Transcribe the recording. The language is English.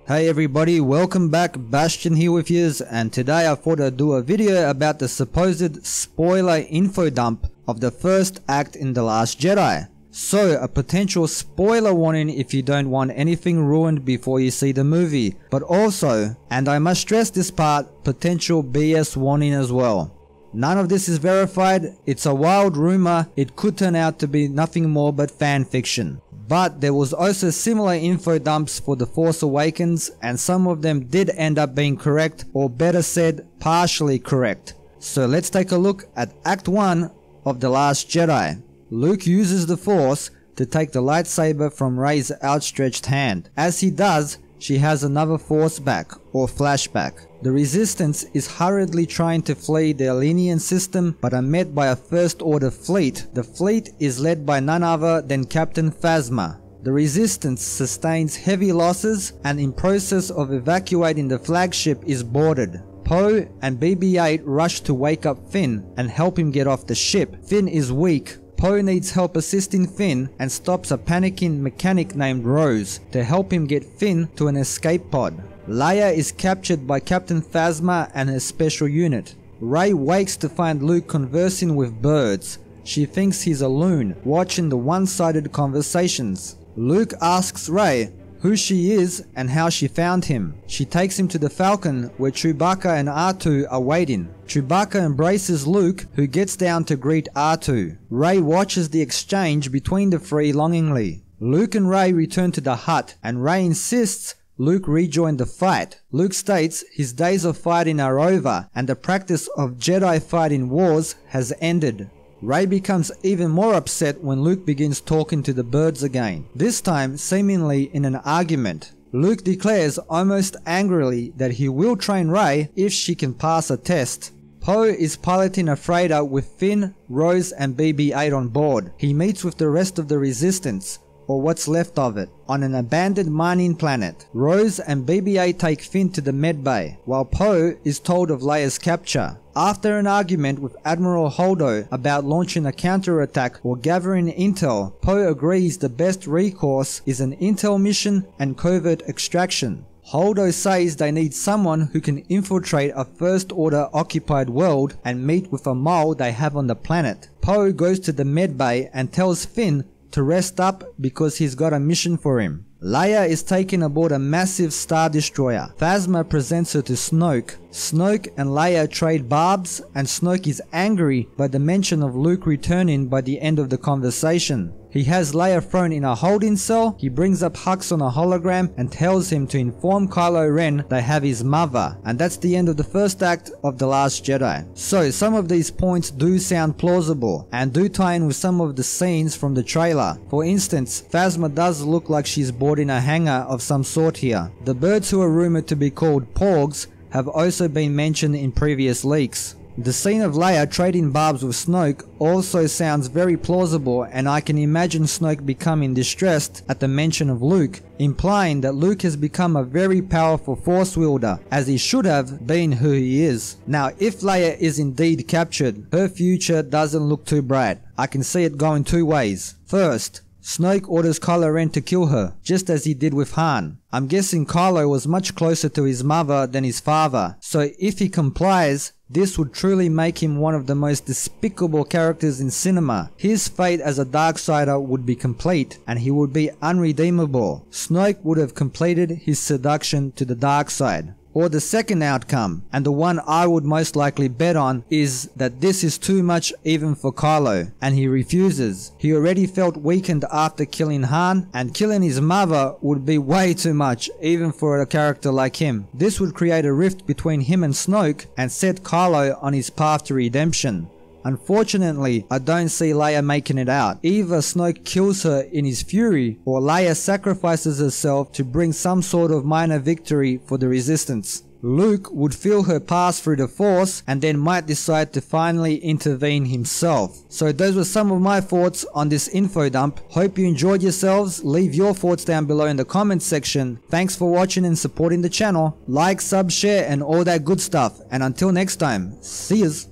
Hey everybody, welcome back, Bastion here with yous, and today I thought I'd do a video about the supposed spoiler info dump of the first act in The Last Jedi. So, a potential spoiler warning if you don't want anything ruined before you see the movie, but also, and I must stress this part, potential BS warning as well. None of this is verified, it's a wild rumor, it could turn out to be nothing more but fan fiction. But there was also similar info dumps for The Force Awakens, and some of them did end up being correct, or better said, partially correct. So let's take a look at Act 1 of The Last Jedi. Luke uses the Force to take the lightsaber from Rey's outstretched hand. As he does, she has another Force back, or flashback. The Resistance is hurriedly trying to flee the Alenian system, but are met by a First Order fleet. The fleet is led by none other than Captain Phasma. The Resistance sustains heavy losses, and in process of evacuating the flagship is boarded. Poe and BB-8 rush to wake up Finn and help him get off the ship. Finn is weak. Poe needs help assisting Finn and stops a panicking mechanic named Rose to help him get Finn to an escape pod. Leia is captured by Captain Phasma and her special unit. Rey wakes to find Luke conversing with birds. She thinks he's a loon, watching the one-sided conversations. Luke asks Rey who she is and how she found him. She takes him to the Falcon where Chewbacca and R2 are waiting. Chewbacca embraces Luke, who gets down to greet R2. Rey watches the exchange between the three longingly. Luke and Rey return to the hut, and Rey insists Luke rejoin the fight. Luke states his days of fighting are over and the practice of Jedi fighting wars has ended. Rey becomes even more upset when Luke begins talking to the birds again, this time seemingly in an argument. Luke declares almost angrily that he will train Rey if she can pass a test. Poe is piloting a freighter with Finn, Rose and BB-8 on board. He meets with the rest of the Resistance, or what's left of it, on an abandoned mining planet. Rose and BB-8 take Finn to the medbay, while Poe is told of Leia's capture. After an argument with Admiral Holdo about launching a counterattack or gathering intel, Poe agrees the best recourse is an intel mission and covert extraction. Holdo says they need someone who can infiltrate a First Order occupied world and meet with a mole they have on the planet. Poe goes to the medbay and tells Finn to rest up because he's got a mission for him. Leia is taken aboard a massive Star Destroyer. Phasma presents her to Snoke. Snoke and Leia trade barbs, and Snoke is angry by the mention of Luke returning by the end of the conversation. He has Leia thrown in a holding cell. He brings up Hux on a hologram and tells him to inform Kylo Ren they have his mother. And that's the end of the first act of The Last Jedi. So some of these points do sound plausible and do tie in with some of the scenes from the trailer. For instance, Phasma does look like she's boarding a hangar of some sort here. The birds who are rumored to be called Porgs have also been mentioned in previous leaks. The scene of Leia trading barbs with Snoke also sounds very plausible, and I can imagine Snoke becoming distressed at the mention of Luke, implying that Luke has become a very powerful Force wielder, as he should have been who he is. Now, if Leia is indeed captured, her future doesn't look too bright. I can see it going two ways. First, Snoke orders Kylo Ren to kill her, just as he did with Han. I'm guessing Kylo was much closer to his mother than his father, so if he complies, this would truly make him one of the most despicable characters in cinema. His fate as a Darksider would be complete, and he would be unredeemable. Snoke would have completed his seduction to the dark side. Or the second outcome, and the one I would most likely bet on, is that this is too much even for Kylo, and he refuses. He already felt weakened after killing Han, and killing his mother would be way too much even for a character like him. This would create a rift between him and Snoke and set Kylo on his path to redemption. Unfortunately, I don't see Leia making it out. Either Snoke kills her in his fury, or Leia sacrifices herself to bring some sort of minor victory for the Resistance. Luke would feel her pass through the Force and then might decide to finally intervene himself. So those were some of my thoughts on this info dump. Hope you enjoyed yourselves. Leave your thoughts down below in the comments section. Thanks for watching and supporting the channel. Like, sub, share and all that good stuff. And until next time, see yous.